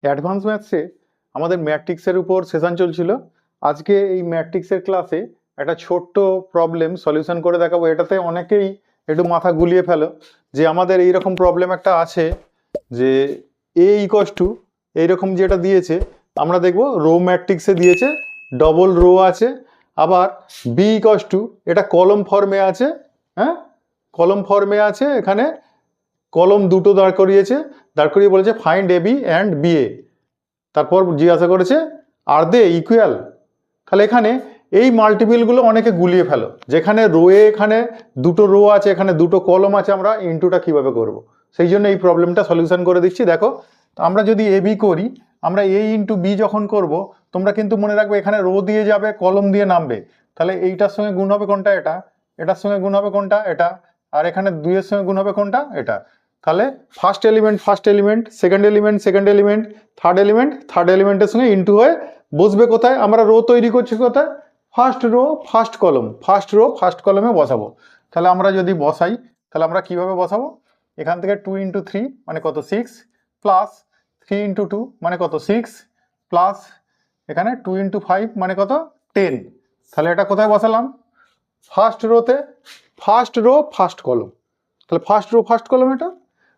Advance ম্যাথসে আমাদের ম্যাট্রিক্সের উপর সেশন চলছিল। আজকে এই ম্যাট্রিক্সের ক্লাসে একটা ছোট্ট প্রবলেম সলিউশন করে দেখাবো। এটাতে অনেকেই একটু মাথা গুলিয়ে ফেলো যে আমাদের এইরকম প্রবলেম একটা আছে যে এ ইকোয়াস টু এইরকম যেটা দিয়েছে, আমরা দেখব রো ম্যাট্রিক্সে দিয়েছে, ডবল রো আছে। আবার বি ইকোয়াস টু এটা কলম ফর্মে আছে, হ্যাঁ কলম ফর্মে আছে। এখানে কলম দুটো দাঁড় করিয়ে বলেছে find A B and B A. তারপর জিজ্ঞাসা করেছে আর দে ইকুয়াল। তাহলে এখানে এই মাল্টিপলগুলো অনেকে গুলিয়ে ফেলো, যেখানে রোয়ে এখানে দুটো রো আছে, এখানে দুটো কলম আছে, আমরা ইনটুটা কিভাবে করব, সেই জন্য এই প্রবলেমটা সলিউশন করে দিচ্ছি। দেখো, আমরা যদি এ বি করি, আমরা এ ইন্টু বি যখন করব, তোমরা কিন্তু মনে রাখবে এখানে রো দিয়ে যাবে, কলম দিয়ে নামবে। তাহলে এইটার সঙ্গে গুণ হবে কোনটা? এটা। এটার সঙ্গে গুণ হবে কোনটা? এটা। আর এখানে দুইয়ের সঙ্গে গুণ হবে কোনটা? এটা। তাহলে first element, second element, third এলিমেন্টের সঙ্গে ইন্টু হয়ে বসবে কোথায়? আমরা রো তৈরি করছি কোথায়? ফার্স্ট রো ফার্স্ট কলমে বসাবো। তাহলে আমরা যদি বসাই, তাহলে আমরা কিভাবে বসাবো? এখান থেকে 2 ইন্টু 3 মানে কত? 6, প্লাস 3 ইন্টু 2 মানে কত? 6, প্লাস এখানে 2 ইন্টু 5 মানে কত? 10। তাহলে এটা কোথায় বসালাম? ফার্স্ট রোতে, ফার্স্ট রো ফার্স্ট কলম। তাহলে ফার্স্ট রো ফার্স্ট কলম এটা।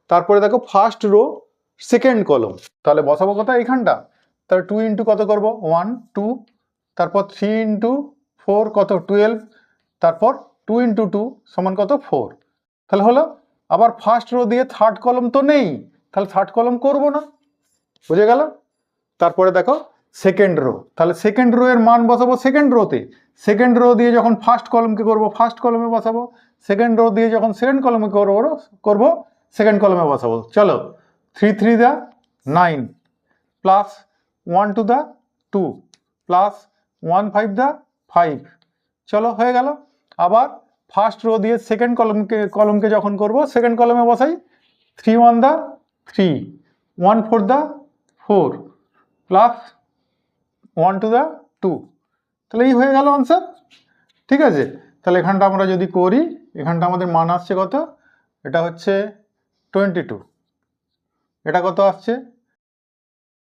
তারপরে দেখো ফার্স্ট রো সেকেন্ড কলম, তাহলে বসাবো কোথায়? এইখানটা। তাহলে 2 ইন্টু কত করব? 1, 2, তারপর 3 ইন্টু 4 কত? 12, তারপর 2 ইন্টু 2 সমান কত? 4। তাহলে হলো। আবার ফার্স্ট রো দিয়ে থার্ড কলম তো নেই, তাহলে থার্ড কলম করব না, বুঝে গেল? তারপরে দেখো সেকেন্ড রো, তাহলে সেকেন্ড রো এর মান বসাবো সেকেন্ড রোতে। সেকেন্ড রো দিয়ে যখন ফার্স্ট কলমকে করব, ফার্স্ট কলমে বসাবো। সেকেন্ড রো দিয়ে যখন সেকেন্ড কলমে করব সেকেন্ড কলমে বসাবো। চলো, 3 3 দা 9, প্লাস 1 2 দা 2, প্লাস 1 5 দা 5। চলো, হয়ে গেল। আবার ফার্স্ট রো দিয়ে সেকেন্ড কলমকে যখন করব, সেকেন্ড কলমে বসাই। 3 1 দা 3, 1 4 দা 4, প্লাস 1 2 দা 2। তাহলে এই হয়ে গেল আনসার। ঠিক আছে, তাহলে এখানটা আমরা যদি করি, এখানটা আমাদের মান আসছে কত? এটা হচ্ছে 22। এটা কত আসছে?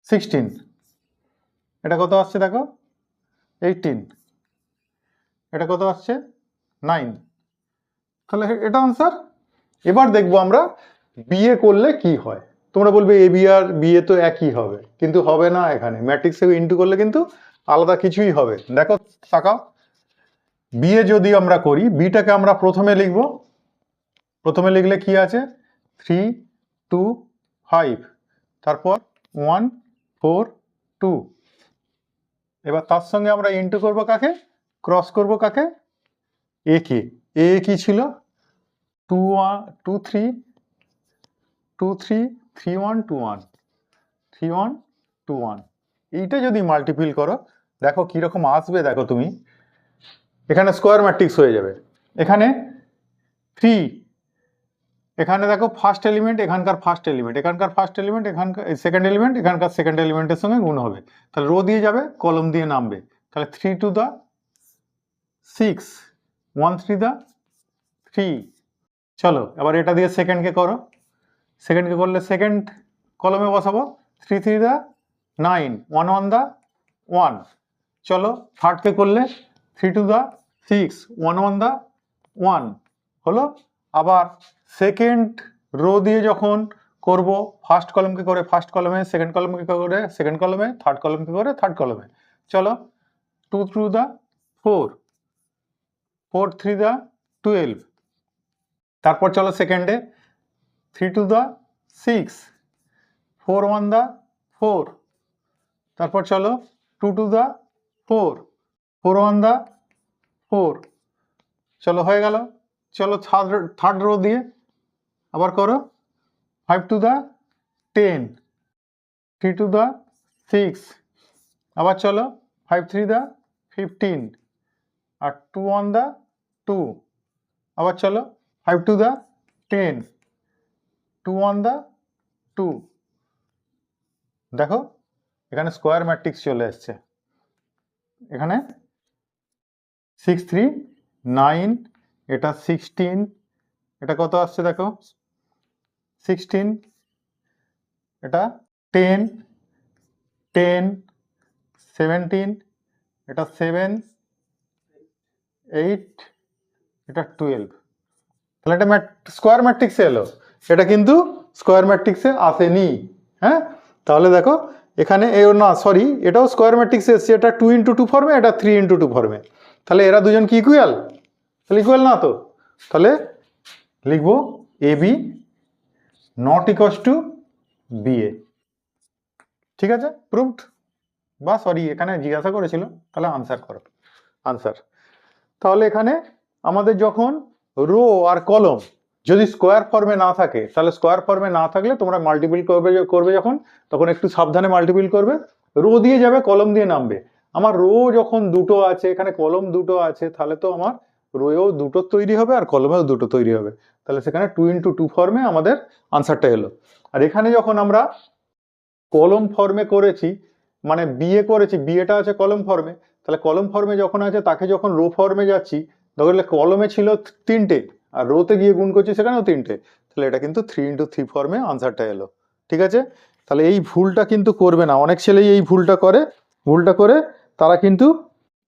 16। এটা কত আসছে দেখো? 18। এটা কত আসছে? 9। তাহলে এটা আনসার। এবার দেখবো আমরা বিএ করলে কি হয়। তোমরা বলবে এ বি আর বিএ তো একই হবে, কিন্তু হবে না। এখানে ম্যাট্রিক্সে ইন্টু করলে কিন্তু আলাদা কিছুই হবে। দেখো, তাকাও, বিএ যদি আমরা করি, বিটাকে আমরা প্রথমে লিখব। প্রথমে লিখলে কি আছে? 3 2 5, তারপর 1 4 2। এবার তার সঙ্গে আমরা ইন্টু করব কাকে? ক্রস করব কাকে? এ কে। এ কি ছিল? 2 1 2 3 2 3 3 1 2 1 3 1 2 1। এইটা যদি মাল্টিপ্ল করো, দেখো কিরকম আসবে। দেখো তুমি, এখানে স্কোয়ার ম্যাট্রিক্স হয়ে যাবে। এখানে 3, এখানে দেখো ফার্স্ট এলিমেন্ট, এখানকার ফার্স্ট এলিমেন্ট, এখানকার ফার্স্ট এলিমেন্ট, এখানকার সেকেন্ড এলিমেন্ট, এখানকার সেকেন্ড এলিমেন্টের সঙ্গে গুণ হবে। তাহলে রো দিয়ে যাবে, কলম দিয়ে নামবে। তাহলে 3 2 দা 6, 1 3 দা 3। চলো, এবার এটা দিয়ে সেকেন্ডকে করো। সেকেন্ডকে করলে সেকেন্ড কলমে বসাবো। 3 3 দা 9, 1 1 দা 1। চলো, থার্ডকে করলে 3 2 দা 6, 1 1 দা 1 হলো। আবার সেকেন্ড রো দিয়ে যখন করব, ফার্স্ট কলমকে করে ফার্স্ট কলমে, সেকেন্ড কলমকে করে সেকেন্ড কলমে, থার্ড কলমকে করে থার্ড কলমে। চলো, 2 2 দা 4, 4 3 দা 12। তারপর চলো সেকেন্ডে, 3 2 দা 6, 4 1 দা 4। তারপর চলো 2 2 দা 4, 4 1 দা 4। চলো, হয়ে গেল। চলো থার্ড রো দিয়ে আবার করো। 5 2 দা 10, 3 2 দা 6। আবার চলো 5 3 দা 15, আর 2 1 দা 2। আবার চলো 5 2 দা 10, 2 1 দা 2। দেখো, এখানে স্কোয়ার ম্যাট্রিক্স চলে এসছে। এখানে 6 3 9, এটা 16, এটা কত আসছে দেখো? 16, এটা 10, 10, 17, এটা 7, 8, এটা 12। তাহলে এটা স্কোয়ার ম্যাট্রিক্সে এলো, এটা কিন্তু স্কোয়ার ম্যাট্রিক্সে আসেনি। হ্যাঁ, তাহলে দেখো এখানে না সরি, এটাও স্কোয়ার ম্যাট্রিক্সে এসছে, এটা 2x2 ফর্মে, এটা 3x2 ফর্মে। তাহলে এরা দুজন কি ইকুয়াল? তাহলে ইকুয়াল না তো, তাহলে লিখবো A B not equals to B A. ঠিক আছে, প্রুভড। বা সরি, এখানে জিজ্ঞাসা করেছিল, তাহলে আনসার করো, আনসার। তাহলে এখানে আমাদের যখন রো আর কলম যদি স্কোয়ার ফর্মে না থাকে, তাহলে স্কোয়ার ফর্মে না থাকলে তোমরা মাল্টিপল করবে যখন, তখন একটু সাবধানে মাল্টিপল করবে। রো দিয়ে যাবে, কলম দিয়ে নামবে। আমার রো যখন দুটো আছে, এখানে কলম দুটো আছে, তাহলে তো আমার রোয়েও দুটো তৈরি হবে আর কলমেও দুটো তৈরি হবে। তাহলে সেখানে 2x2 ফর্মে আমাদের আনসারটা এলো। আর এখানে যখন আমরা কলম ফর্মে করেছি, মানে বিয়ে করেছি, বিয়েটা আছে কলম ফর্মে, তাহলে কলম ফর্মে যখন আছে তাকে যখন রো ফর্মে যাচ্ছি, তাহলে কলমে ছিল 3টে আর রোতে গিয়ে গুণ করছি সেখানেও 3টে, তাহলে এটা কিন্তু 3x3 ফর্মে আনসারটা এলো। ঠিক আছে, তাহলে এই ভুলটা কিন্তু করবে না, অনেক ছেলেই এই ভুলটা করে, ভুলটা করে তারা কিন্তু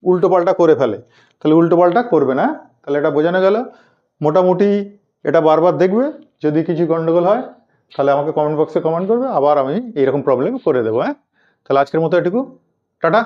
উল্টোপাল্টা করে ফেলে। তাহলে উল্টোপাল্টা করবে না, তাহলে এটা বোঝানো গেল। মোটামুটি এটা বারবার দেখবে, যদি কিছু গন্ডগোল হয় তাহলে আমাকে কমেন্ট বক্সে কমেন্ট করবে, আবার আমি এইরকম প্রবলেম করে দেবো। হ্যাঁ, তাহলে আজকের মতো এটুকু, টাটা।